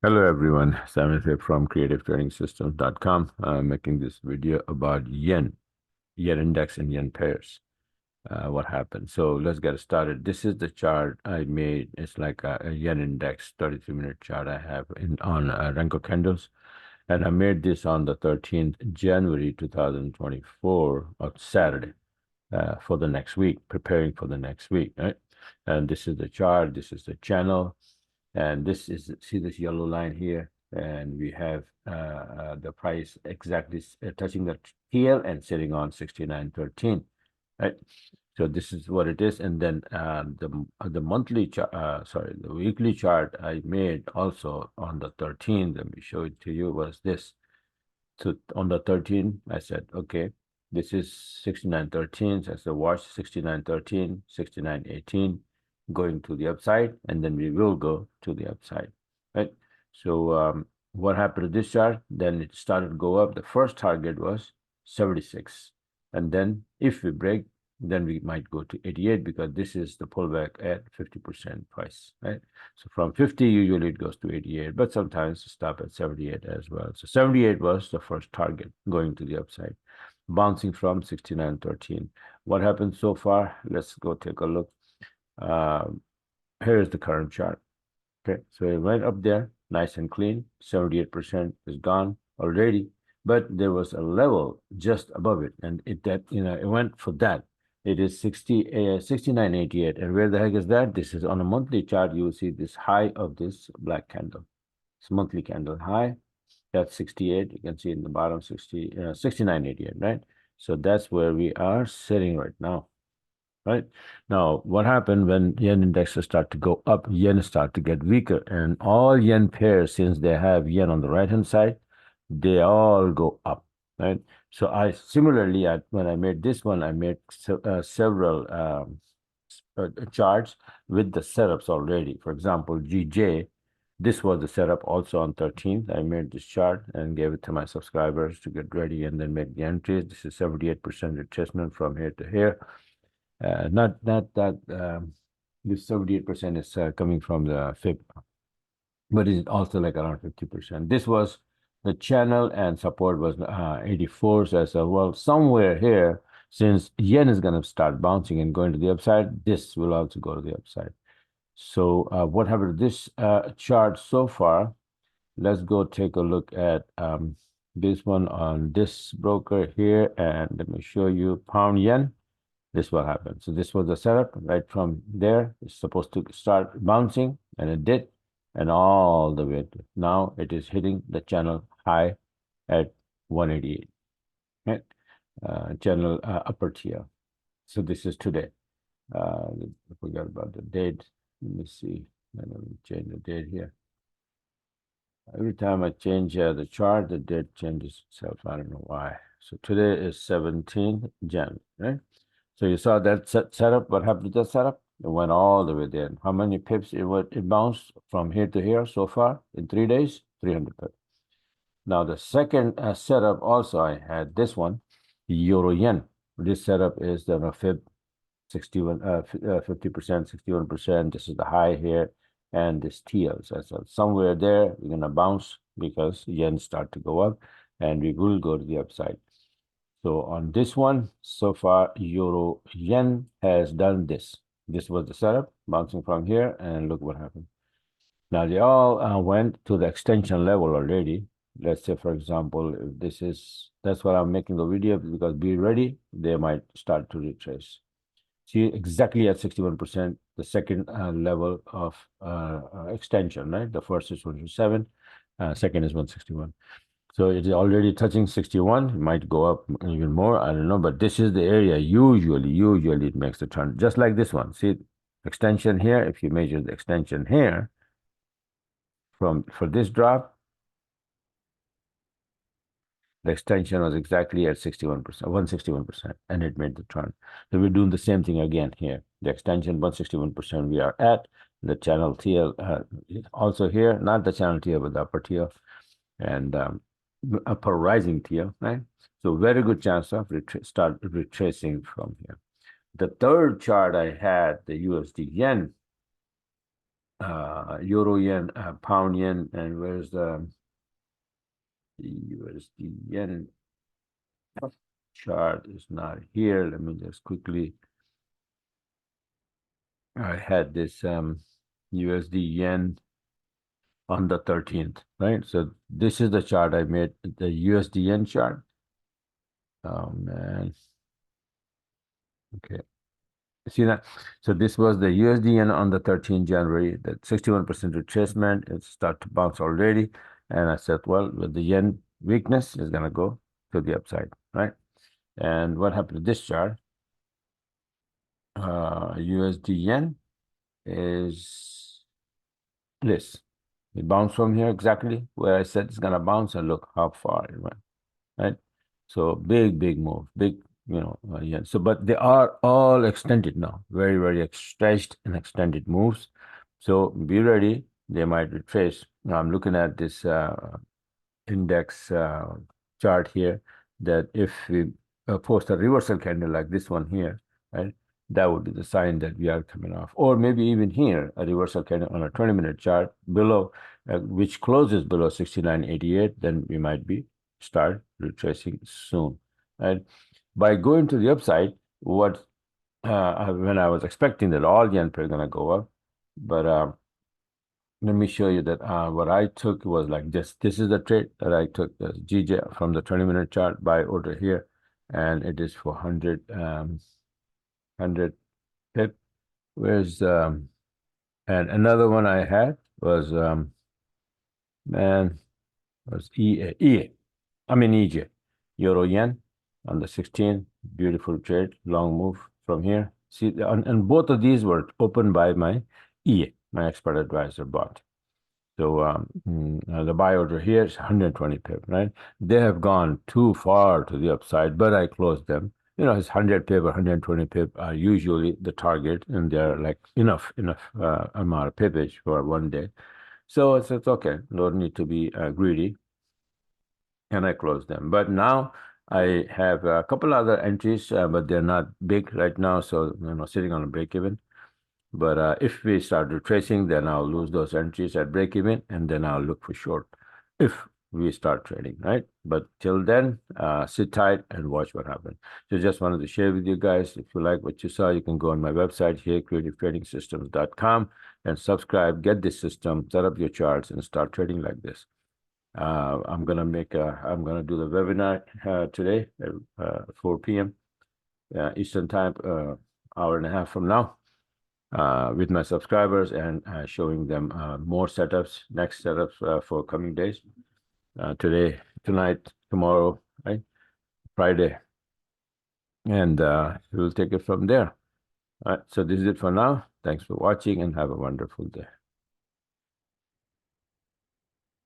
Hello everyone, Samuel here from creativetrainingsystems.com. I'm making this video about yen index and yen pairs. What happened? So let's get started. This is the chart I made. It's like a yen index 33-minute chart I have on Renko candles. And I made this on the 13th January 2024 on Saturday for the next week, preparing for the next week, right? And this is the chart, this is the channel. And this is, see this yellow line here, and we have the price exactly touching the tail and sitting on 69.13, right? So this is what it is. And then the monthly chart, the weekly chart I made also on the 13th. Let me show it to you. Was this? So on the 13th, I said, okay, this is 69.13. So I said, watch 69.13, 69.18 going to the upside, and then we will go to the upside, right? So what happened to this chart? Then it started to go up. The first target was 76. And then if we break, then we might go to 88 because this is the pullback at 50% price, right? So from 50, usually it goes to 88, but sometimes stop at 78 as well. So 78 was the first target going to the upside, bouncing from 69.13. What happened so far? Let's go take a look. Here is the current chart. Okay, so it went up there, nice and clean. 78% is gone already, but there was a level just above it, and it went for that. It is 69.88, and where the heck is that? This is on a monthly chart. You will see this high of this black candle. It's monthly candle high. That's 68. You can see in the bottom 69.88, right? So that's where we are sitting right now. Right now, what happened when yen indexes start to go up, yen start to get weaker, and all yen pairs, since they have yen on the right hand side, they all go up, right? So I similarly, when I made this one, I made several charts with the setups already. For example, GJ, this was the setup also on 13th. I made this chart and gave it to my subscribers to get ready and then make the entries. This is 78% retracement from here to here. Not that this 78% is coming from the Fib, but it's also like around 50%. This was the channel and support was 84. So I said, well, somewhere here, since yen is going to start bouncing and going to the upside, this will also go to the upside. So what happened to this chart so far? Let's go take a look at this one on this broker here, and let me show you pound yen. This will happen. So this was the setup right from there. It's supposed to start bouncing, and it did, and all the way to now it is hitting the channel high at 188, right? Channel upper tier. So this is today. I forgot about the date. Let me see. Let me change the date here. Every time I change the chart, the date changes itself. I don't know why. So today is 17th January, right? So you saw that setup. What happened to that setup? It went all the way there. How many pips it bounced from here to here so far in 3 days? 300 pips. Now the second setup also I had this one, Euro Yen. This setup is the Fib 61, 50%, 61%. This is the high here, and this TL. So somewhere there we're gonna bounce because yen start to go up, and we will go to the upside. So on this one, so far, Euro Yen has done this. This was the setup, bouncing from here, and look what happened. Now they all went to the extension level already. Let's say, for example, if this is, that's why I'm making the video, because be ready, they might start to retrace. See, exactly at 61%, the second level of extension, right? The first is 107, second is 161. So it is already touching 61. It might go up even more. I don't know, but this is the area usually it makes the turn, just like this one. See, extension here. If you measure the extension here for this drop, the extension was exactly at 61%, 161%, and it made the turn. So we're doing the same thing again here. The extension 161% we are at. The channel TL also here, not the channel TL, but the upper TL. And upper rising tier, right? So very good chance of start retracing from here. The third chart I had, the USD yen, euro yen, pound yen, and where's the USD yen chart is not here. Let me just quickly. I had this USD yen on the 13th, right? So this is the chart I made, the USD yen chart. Oh man. Okay. See that? So this was the USD yen on the 13th January, that 61% retracement. It started to bounce already. And I said, well, with the yen weakness is going to go to the upside, right? And what happened to this chart? USD yen is this. It bounced from here exactly where I said it's going to bounce, and look how far it went, right? So big move, big, yeah. So, but they are all extended now, very stretched and extended moves. So be ready. They might retrace. Now I'm looking at this index chart here, that if we post a reversal candle like this one here, right, that would be the sign that we are coming off. Or maybe even here, a reversal candle on a 20-minute chart below, which closes below 69.88, then we might be start retracing soon, right? By going to the upside, what when I was expecting that all yen pair are going to go up, but let me show you that what I took was like this. This is the trade that I took, the GJ from the 20-minute chart, buy order here, and it is for 100 pip. Where's and another one I had was man was EJ, euro yen on the 16th. Beautiful trade, long move from here. See, and both of these were opened by my my expert advisor bought. So the buy order here is 120 pip, right? They have gone too far to the upside, but I closed them. It's 100 pip or 120 pip are usually the target, and they're like enough amount of pippage for one day. So it's okay. Don't need to be greedy, and I closed them. But now I have a couple other entries, but they're not big right now, so sitting on a break even. But if we start retracing, then I'll lose those entries at break even, and then I'll look for short if we start trading, right? But till then, sit tight and watch what happens. So just wanted to share with you guys. If you like what you saw, you can go on my website here, creativetradingsystems.com, and subscribe, get this system, set up your charts, and start trading like this. I'm gonna do the webinar today at 4 p.m. Eastern time, hour and a half from now, with my subscribers, and showing them more setups, next setups for coming days. Today, tonight, tomorrow, right? Friday. And we'll take it from there. All right. So this is it for now. Thanks for watching, and have a wonderful day.